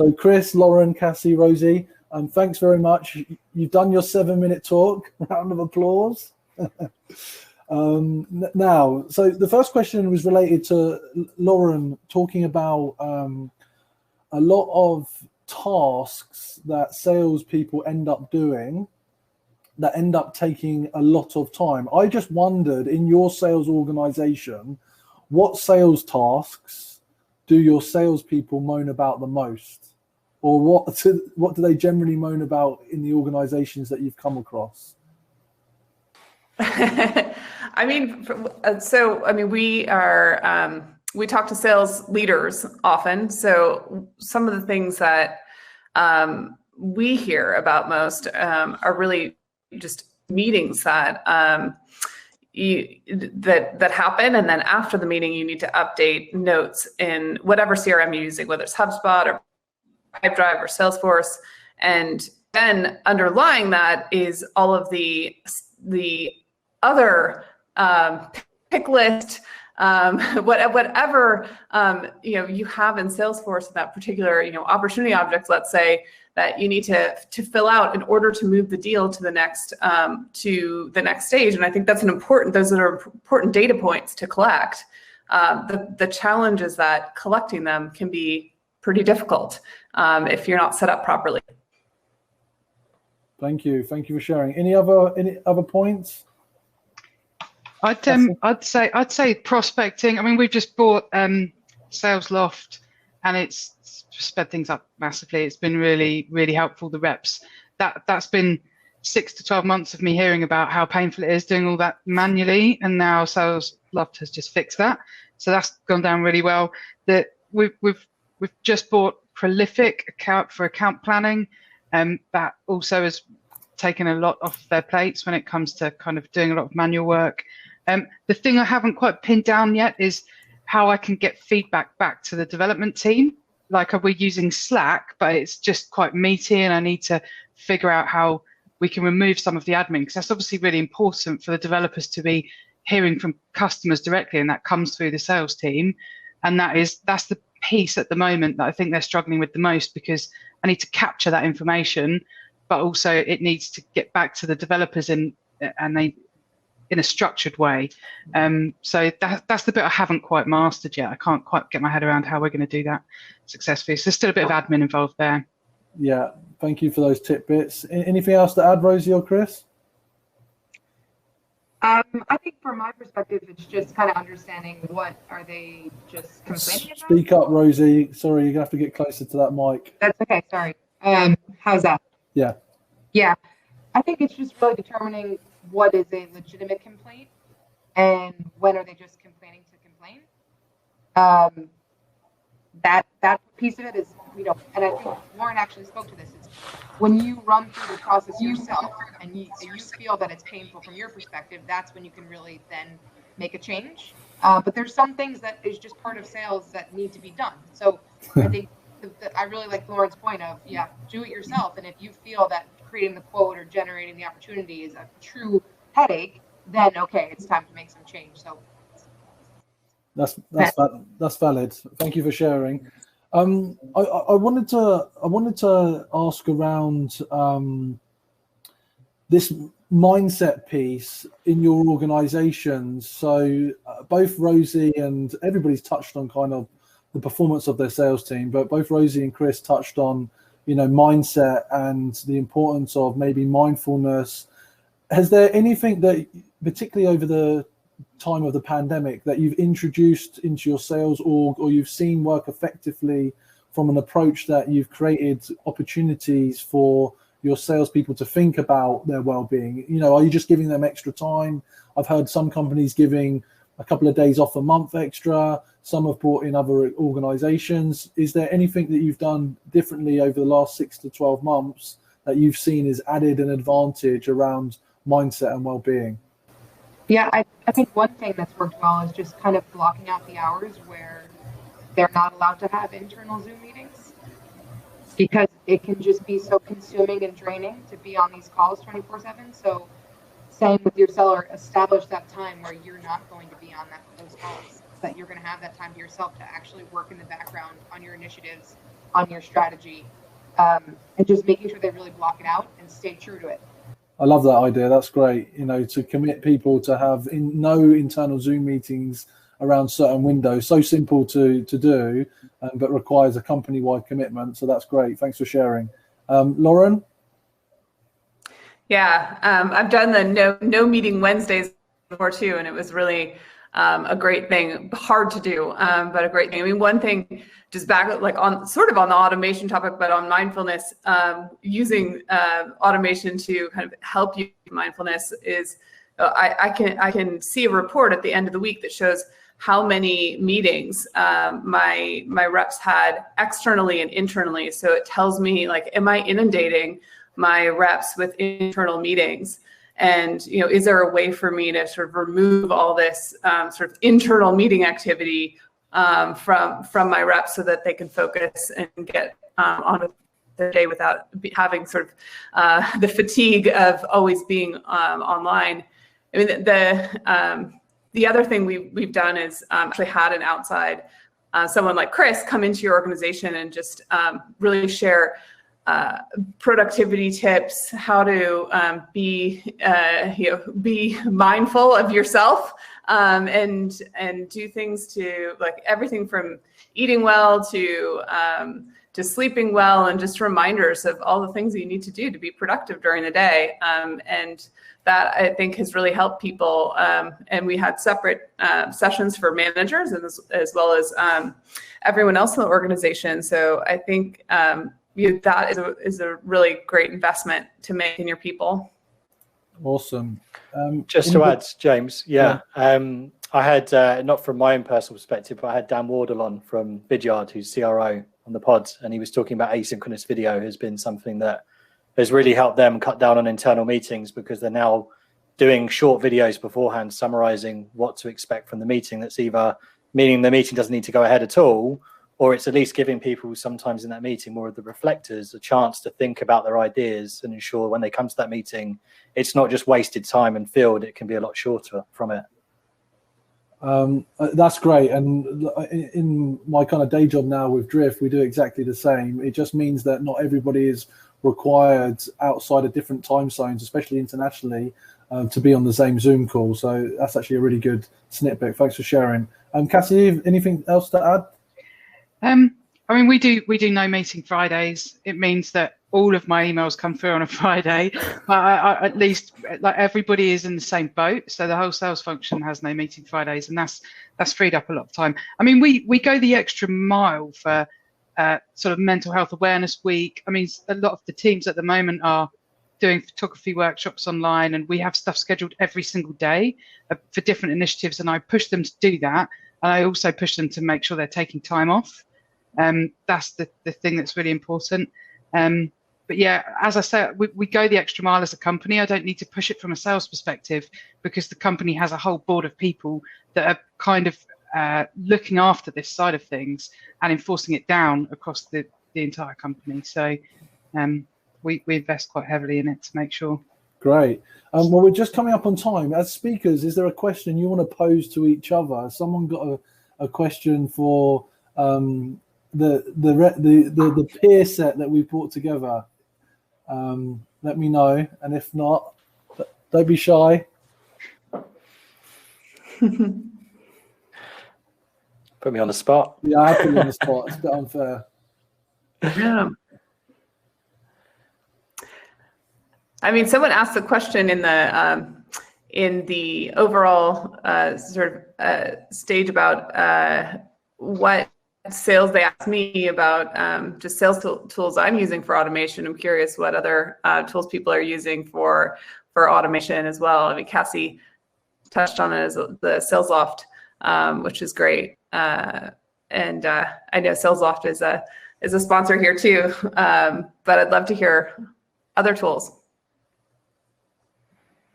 So Chris, Lauren, Cassie, Rosie, thanks very much. You've done your 7-minute talk. Round of applause. Now, so the first question was related to Lauren talking about a lot of tasks that salespeople end up doing that end up taking a lot of time. I just wondered, in your sales organization, what sales tasks do your salespeople moan about the most? Or what do they generally moan about in the organizations that you've come across? I mean, we talk to sales leaders often. So some of the things that we hear about most are really just meetings that that happen, and then after the meeting, you need to update notes in whatever CRM you're using, whether it's HubSpot or Pipedrive or Salesforce, and then underlying that is all of the other pick list, whatever you have in Salesforce, that particular opportunity objects, let's say, that you need to fill out in order to move the deal to the next stage. And I think those are important data points to collect. The challenge is that collecting them can be pretty difficult if you're not set up properly. Thank you for sharing. Any other points? I'd say prospecting. I mean, we've just bought SalesLoft, and it's sped things up massively. It's been really, really helpful. The reps, that's been 6 to 12 months of me hearing about how painful it is doing all that manually, and now SalesLoft has just fixed that. So that's gone down really well. That we've just bought Prolific account planning, and that also has taken a lot off their plates when it comes to kind of doing a lot of manual work. The thing I haven't quite pinned down yet is how I can get feedback back to the development team. Like, we're using Slack, but it's just quite meaty, and I need to figure out how we can remove some of the admin, because that's obviously really important for the developers to be hearing from customers directly, and that comes through the sales team. And that's the piece at the moment that I think they're struggling with the most, because I need to capture that information, but also it needs to get back to the developers in a structured way. So that's the bit I haven't quite mastered yet. I can't quite get my head around how we're going to do that successfully. So there's still a bit of admin involved there. Yeah, thank you for those tidbits. Anything else to add, Rosie or Chris? I think from my perspective, it's just kind of understanding what are they just complaining about. Speak up, Rosie. Sorry, you're going to have to get closer to that mic. That's okay, sorry. How's that? Yeah. Yeah, I think it's just really determining what is a legitimate complaint and when are they just complaining to complain. That piece of it is, and I think Lauren actually spoke to this, is when you run through the process yourself and you feel that it's painful from your perspective, that's when you can really then make a change. But there's some things that is just part of sales that need to be done. So I think I really like Lauren's point of, do it yourself. And if you feel that creating the quote or generating the opportunity is a true headache, then okay, it's time to make some change. So that's valid. Thank you for sharing. I wanted to ask around this mindset piece in your organizations. So both Rosie and everybody's touched on kind of the performance of their sales team, but both Rosie and Chris touched on mindset and the importance of maybe mindfulness. Has there anything that, particularly over the time of the pandemic, that you've introduced into your sales org, or you've seen work effectively from an approach that you've created opportunities for your salespeople to think about their well-being? Are you just giving them extra time? I've heard some companies giving a couple of days off a month extra. Some have brought in other organizations. Is there anything that you've done differently over the last 6 to 12 months that you've seen is added an advantage around mindset and well-being? Yeah, I think one thing that's worked well is just kind of blocking out the hours where they're not allowed to have internal Zoom meetings, because it can just be so consuming and draining to be on these calls 24/7. So saying with your seller, establish that time where you're not going to be on those calls, that you're going to have that time to yourself to actually work in the background on your initiatives on your strategy, and just making sure they really block it out and stay true to it. I love that idea. That's great. To commit people to have no internal Zoom meetings around certain windows. So simple to do, but requires a company-wide commitment. So that's great. Thanks for sharing. Lauren? Yeah, I've done the no meeting Wednesdays before too, and it was really a great thing. Hard to do, but a great thing. I mean, one thing, just back like on sort of on the automation topic, but on mindfulness, using automation to kind of help you with mindfulness is I can see a report at the end of the week that shows how many meetings my reps had externally and internally. So it tells me, like, am I inundating my reps with internal meetings? And, is there a way for me to sort of remove all this sort of internal meeting activity from my reps so that they can focus and get on with their day without having sort of the fatigue of always being online? I mean, the other thing we've done is actually had an outside someone like Chris come into your organization and just really share productivity tips, how to be mindful of yourself, and do things to, like, everything from eating well to sleeping well, and just reminders of all the things that you need to do to be productive during the day. And that, I think, has really helped people. And we had separate sessions for managers as well as everyone else in the organization. So I think that is a really great investment to make in your people. Awesome. Just to add, James, I had, not from my own personal perspective, but I had Dan Wardle on from Vidyard, who's CRO on the pod, and he was talking about asynchronous video has been something that has really helped them cut down on internal meetings, because they're now doing short videos beforehand summarizing what to expect from the meeting. That's either meaning the meeting doesn't need to go ahead at all, or it's at least giving people sometimes in that meeting, more of the reflectors, a chance to think about their ideas and ensure when they come to that meeting, it's not just wasted time and filled, it can be a lot shorter from it. That's great. And in my kind of day job now with Drift, we do exactly the same. It just means that not everybody is required outside of different time zones, especially internationally, to be on the same Zoom call. So that's actually a really good snippet. Thanks for sharing. Cassi, anything else to add? I mean, we do no meeting Fridays. It means that all of my emails come through on a Friday. I at least, like, everybody is in the same boat. So the whole sales function has no meeting Fridays, and that's freed up a lot of time. I mean, we go the extra mile for sort of mental health awareness week. I mean, a lot of the teams at the moment are doing photography workshops online, and we have stuff scheduled every single day for different initiatives, and I push them to do that. And I also push them to make sure they're taking time off. That's the thing that's really important. But yeah, as I said, we go the extra mile as a company. I don't need to push it from a sales perspective, because the company has a whole board of people that are kind of looking after this side of things and enforcing it down across the entire company. So we invest quite heavily in it to make sure. Great. Well, we're just coming up on time. As speakers, is there a question you want to pose to each other? Someone got a question for the peer set that we brought together? Let me know, and if not, don't be shy. Put me on the spot. Yeah, I put you on the spot. It's a bit unfair. Yeah. I mean, someone asked the question in the overall sort of stage about what sales they asked me about, just sales tools I'm using for automation. I'm curious what other tools people are using for automation as well. I mean, Cassi touched on it as the SalesLoft, which is great. And I know SalesLoft is a sponsor here too, but I'd love to hear other tools.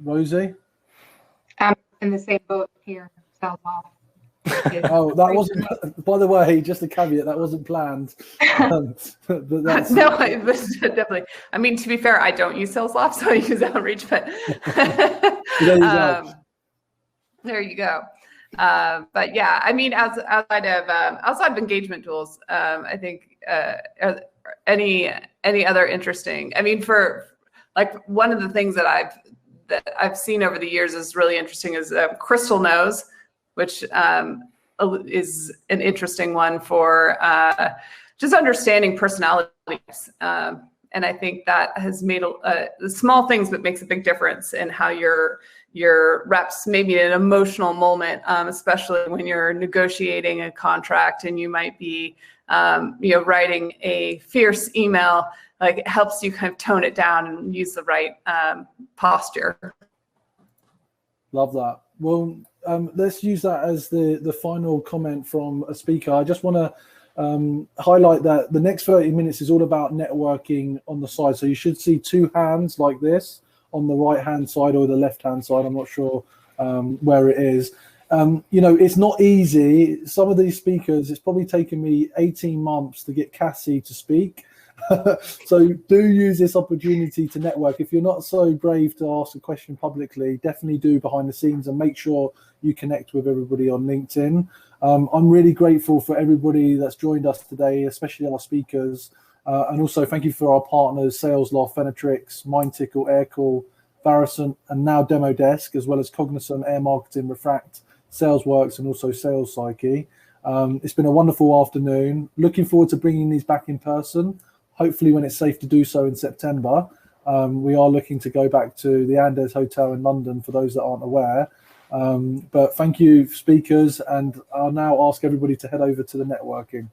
Rosie? I'm in the same boat here, SalesLoft. Oh, that wasn't, by the way, just a caveat, that wasn't planned. But that's... No, definitely. I mean, to be fair, I don't use SalesLoft, so I use Outreach, but there you go. There you go. But yeah, I mean, outside of engagement tools, I think any other interesting. I mean, for like one of the things that I've seen over the years is really interesting is Crystal Knows, which is an interesting one for just understanding personalities. And I think that has made the small things, but makes a big difference in how your reps, maybe in an emotional moment, especially when you're negotiating a contract and you might be, writing a fierce email. Like, it helps you kind of tone it down and use the right posture. Love that. Well, let's use that as the final comment from a speaker. I just want to highlight that the next 30 minutes is all about networking on the side. So you should see two hands like this on the right hand side or the left hand side. I'm not sure where it is. It's not easy. Some of these speakers, it's probably taken me 18 months to get Cassi to speak. So do use this opportunity to network. If you're not so brave to ask a question publicly, definitely do behind the scenes and make sure you connect with everybody on LinkedIn. I'm really grateful for everybody that's joined us today, especially our speakers. And also thank you for our partners, SalesLoft, Fenetrix, MindTickle, Aircall, Varicent, and now Demodesk, as well as Cognizant, Air Marketing, Refract, SalesWorks, and also Sales Psyche. It's been a wonderful afternoon. Looking forward to bringing these back in person, hopefully when it's safe to do so in September. We are looking to go back to the Andes Hotel in London for those that aren't aware. But thank you, speakers, and I'll now ask everybody to head over to the networking.